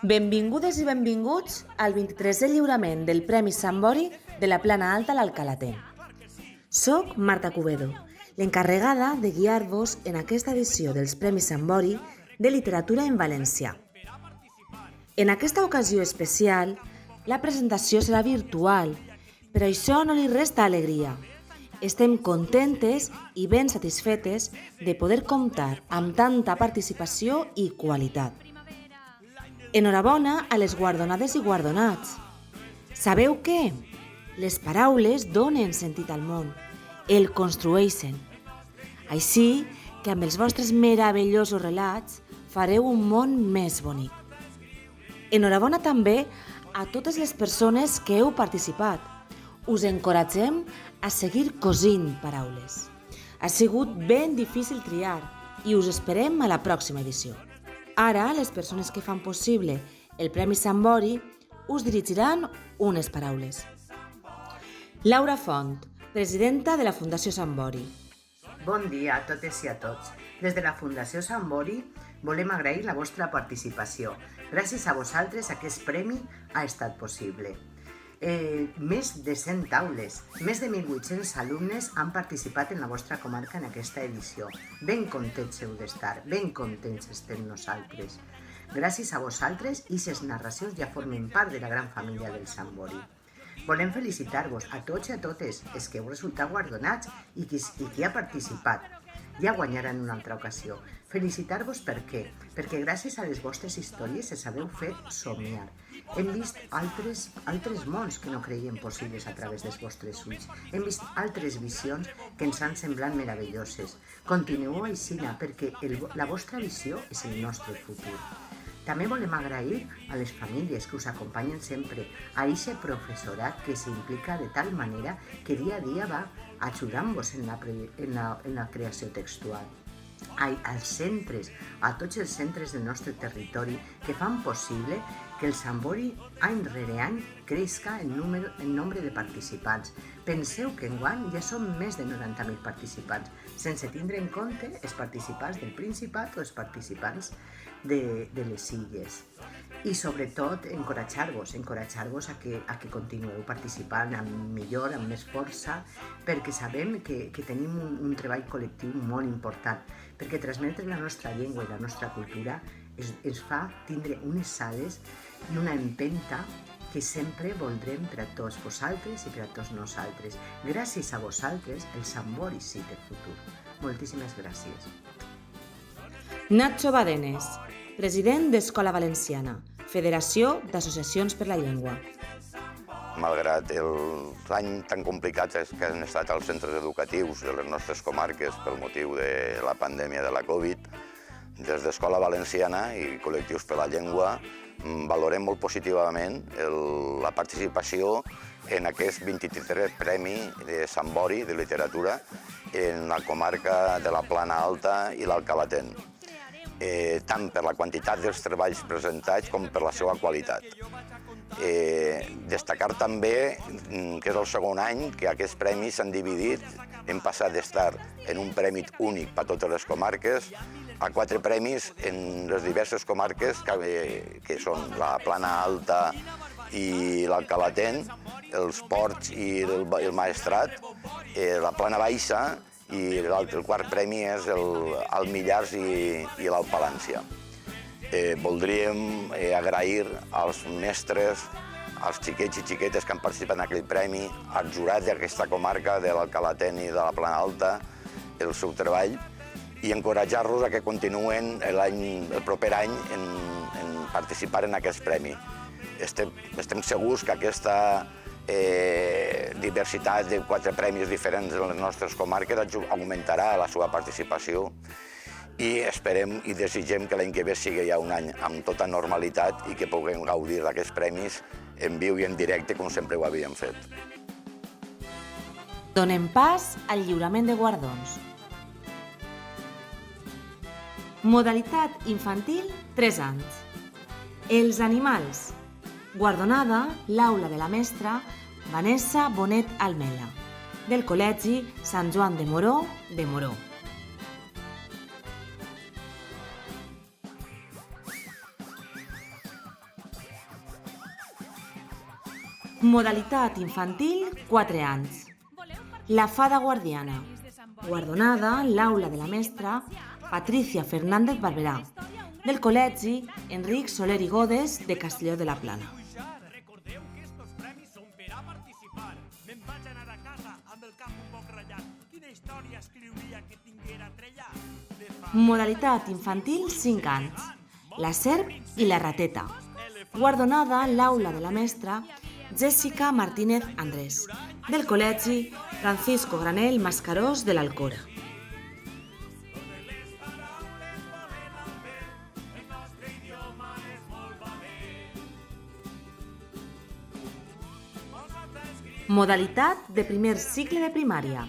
Benvingudes i benvinguts al 23è lliurament del Premi Sant Bori de la Plana Alta a l'Alcalatenc. Soc Marta Cubedo, l'encarregada de guiar-vos en aquesta edició dels Premis Sant Bori de Literatura en Valencià. En aquesta ocasió especial, la presentació serà virtual, però això no li resta alegria. Estem contentes i ben satisfetes de poder comptar amb tanta participació i qualitat. Enhorabona a les guardonades i guardonats. Sabeu què? Les paraules donen sentit al món, el construeixen. Així que amb els vostres meravellosos relats fareu un món més bonic. Enhorabona també a totes les persones que heu participat. Us encoratgem a seguir cosint paraules. Ha sigut ben difícil triar i us esperem a la pròxima edició. Ara, les persones que fan possible el Premi Sant Bori us dirigiran unes paraules. Laura Font, presidenta de la Fundació Sant Bori. Bon dia a totes i a tots. Des de la Fundació Sant Bori volem agrair la vostra participació. Gràcies a vosaltres aquest premi ha estat possible. Més de 100 taules, més de 1.800 alumnes han participat en la vostra comarca en aquesta edició. Ben contents heu d'estar, ben contents estem nosaltres. Gràcies a vosaltres, aquestes narracions ja formen part de la gran família del Sant Bori. Volem felicitar-vos a tots i a totes els que heu resultat guardonats i qui ha participat. Ja guanyaran una altra ocasió. Felicitar-vos per què? Perquè gràcies a les vostres històries els haveu fet somiar. Hem vist altres mons que no creiem possibles a través dels vostres ulls. Hem vist altres visions que ens han semblat meravelloses. Continueu així, perquè la vostra visió és el nostre futur. També volem agrair a les famílies que us acompanyen sempre, a aquest professorat que s'implica de tal manera que dia a dia va ajudant-vos en la creació textual. Als centres, a tots els centres del nostre territori que fan possible que el Sant Bori any rere any creixi en nombre de participants. Penseu que enguany ja són més de 90.000 participants, sense tindre en compte els participants del Principat o els participants de les Illes. I sobretot encoratjar-vos a que continueu participant amb millor, amb més força, perquè sabem que tenim un treball col·lectiu molt important, perquè transmetre la nostra llengua i la nostra cultura ens fa tindre unes sales i una empenta que sempre voldrem per a tots vosaltres i per a tots nosaltres. Gràcies a vosaltres, el Sant Bori sí té futur. Moltíssimes gràcies. Nacho Badenes, president d'Escola Valenciana, Federació d'Associacions per la Llengua. Malgrat l'any tan complicat que han estat els centres educatius de les nostres comarques pel motiu de la pandèmia de la Covid, des d'Escola Valenciana i Col·lectius per la Llengua valorem molt positivament la participació en aquest 23è Premi de Sant Bori de Literatura en la comarca de la Plana Alta i l'Alcalatenc, tant per la quantitat dels treballs presentats com per la seva qualitat. Destacar també que és el segon any que aquests premis s'han dividit. Hem passat d'estar en un premi únic per a totes les comarques a 4 premis en les diverses comarques que són la Plana Alta i l'Alcalatenc, els Ports i el Maestrat, la Plana Baixa i el quart premi és el Millars i l'Alt Palància. Voldríem agrair als mestres, als xiquets i xiquetes que han participat en aquell premi, als jurats d'aquesta comarca, de l'Alcalatenc i de la Plana Alta, el seu treball, i encoratjar-los a que continuen el proper any en participar en aquest premi. Estem segurs que aquesta diversitat de 4 premis diferents en les nostres comarques augmentarà la seva participació i esperem i desitgem que l'any que ve sigui ja un any amb tota normalitat i que puguem gaudir d'aquests premis en viu i en directe com sempre ho havíem fet. Donem pas al lliurament de guardons. Modalitat infantil 3 anys. Els animals. Guardonada l'aula de la mestra Vanessa Bonet Almela, del Col·legi Sant Joan de Moró de Moró. Modalitat infantil, 4 anys. La fada guardiana. Guardonada l'aula de la mestra Patricia Fernández Barberà, del Col·legi Enric Soler i Godes de Castelló de la Plana. Recordeu que estos premis són per a participar. Me'n vaig anar a casa amb el cap un poc ratllat. Quina història escriuria que tinguera trellat? Modalitat infantil, 5 anys. La serp i la rateta. Guardonada l'aula de la mestra Jessica Martínez Andrés, del Col·legi Francisco Granell Mascarós de l'Alcora. Modalitat de primer cicle de primària.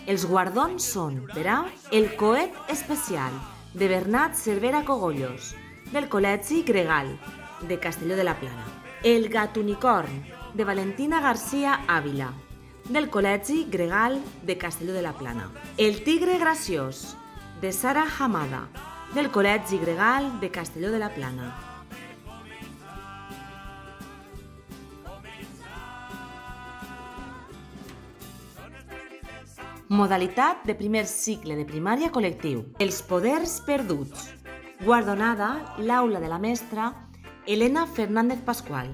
Els guardons són per a el coet especial de Bernat Cervera Cogollos, del Col·legi Gregal de Castelló de la Plana. El gat unicorn de Valentina García Ávila, del Col·legi Gregal de Castelló de la Plana. El tigre graciós de Sara Hamada, del Col·legi Gregal de Castelló de la Plana. Modalitat de primer cicle de primària col·lectiu. Els poders perduts. Guardonada l'aula de la mestra Elena Fernández Pascual,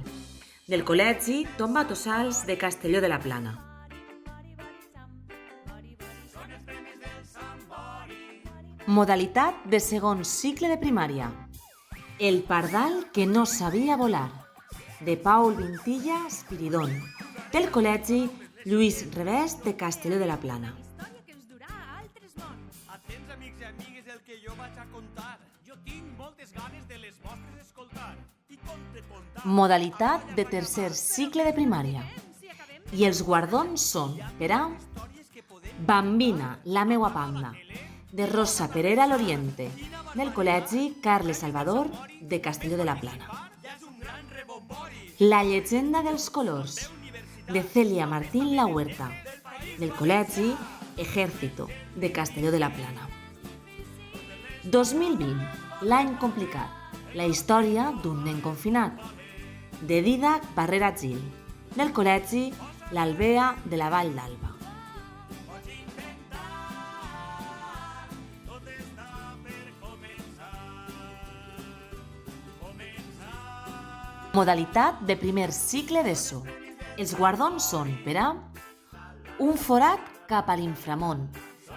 del Col·legi Tomba Tossals de Castelló de la Plana. Modalitat de segon cicle de primària. El pardal que no sabia volar, de Paul Vintilla Espiridón, del Col·legi Lluís Revés de Castelló de la Plana. Atents, amics i amigues, el que jo vaig a contar. Jo tinc moltes ganes de les vostres escoltar. I conte contar. Modalitat de tercer cicle de primària. I els guardons són per a Bambina, la meua panda, de Rosa Perera Loriente, del Col·legi Carles Salvador de Castelló de la Plana. La llegenda dels colors, de Celia Martín La Huerta, del Col·legi Ejército de Castelló de la Plana. 2020, l'any complicat, la història d'un nen confinat, de Dídac Barrera Gil, del Col·legi L'Albea de la Vall d'Alba. Modalitat de primer cicle d'ESO. Els guardons són per a Un forat cap a l'inframont,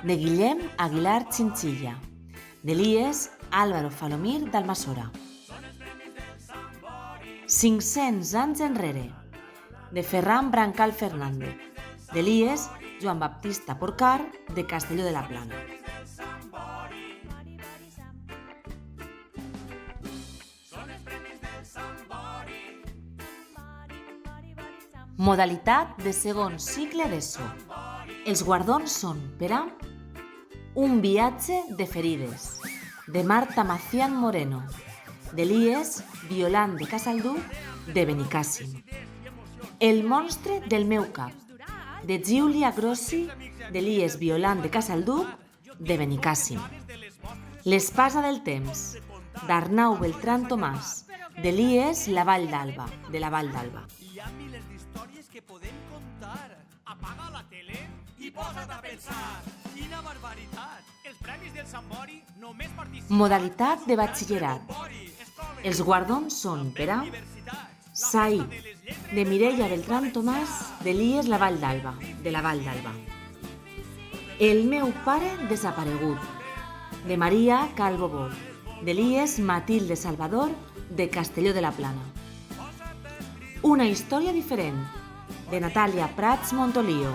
de Guillem Aguilar Chinchilla, d'Elies Álvaro Falomir d'Almassora. 500 anys enrere, de Ferran Brancal Fernández, d'Elies Joan Baptista Porcar de Castelló de la Plana. Modalitat de segon cicle d'ESO. Els guardons són per a Un viatge de ferides, de Marta Macián Moreno, d'Elies Violant de Casalduc, de Benicàssim. El monstre del meu cap, de Giulia Grossi, d'Elies Violant de Casalduc, de Benicàssim. L'espasa del temps, d'Arnau Beltrán Tomàs, d'Elies La Vall d'Alba, de la Vall d'Alba. Hi ha milers d'històries que podem contar. Apaga la tele i posa't a pensar. Quina barbaritat! Els premis del Sant Bori només participen... Modalitat de batxillerat. Els guardons són per a Saïd, de Mireia Beltrán Tomàs, d'Elies La Vall d'Alba, de la Vall d'Alba. El meu pare desaparegut, de Maria Calbobó, d'Elies Matilde Salvador, de Castelló de la Plana. Una història diferent, de Natàlia Prats Montolio,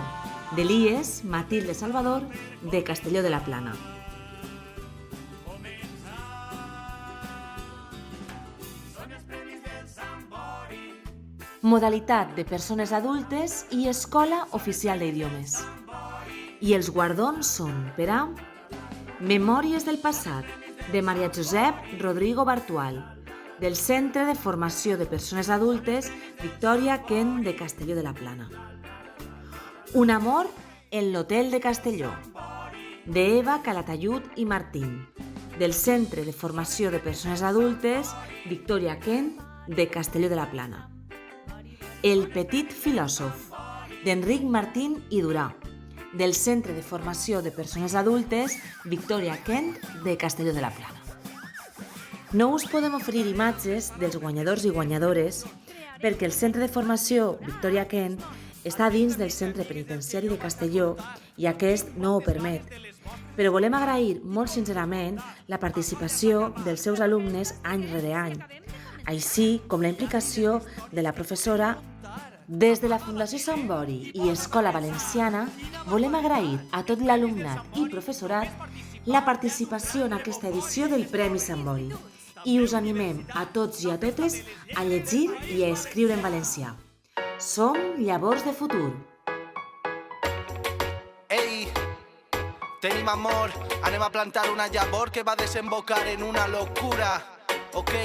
d'Elies Matilde Salvador, de Castelló de la Plana. Modalitat de persones adultes i Escola Oficial d'Idiomes. I els guardons són per a Memòries del passat, de Maria Josep Rodrigo Bartual, del Centre de Formació de Persones Adultes Victòria Kent de Castelló de la Plana. Un amor en l'Hotel de Castelló, de Eva Calatayud i Martín, del Centre de Formació de Persones Adultes Victòria Kent de Castelló de la Plana. El petit filòsof, d'Enric Martín i Durà, del Centre de Formació de Persones Adultes Victòria Kent de Castelló de la Plana. No us podem oferir imatges dels guanyadors i guanyadores perquè el Centre de Formació Victòria Kent està dins del Centre Penitenciari de Castelló i aquest no ho permet. Però volem agrair molt sincerament la participació dels seus alumnes any rere any, així com la implicació de la professora. Des de la Fundació Sant Bori i Escola Valenciana volem agrair a tot l'alumnat i professorat la participació en aquesta edició del Premi Sant Bori i us animem a tots i a totes a llegir i a escriure en valencià. Som llavors de futur. Ei, tenim amor, anem a plantar una llavor que va desembocar en una locura. Ok,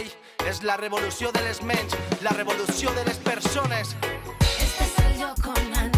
és la revolució de les ments, la revolució de les persones. Este soy yo con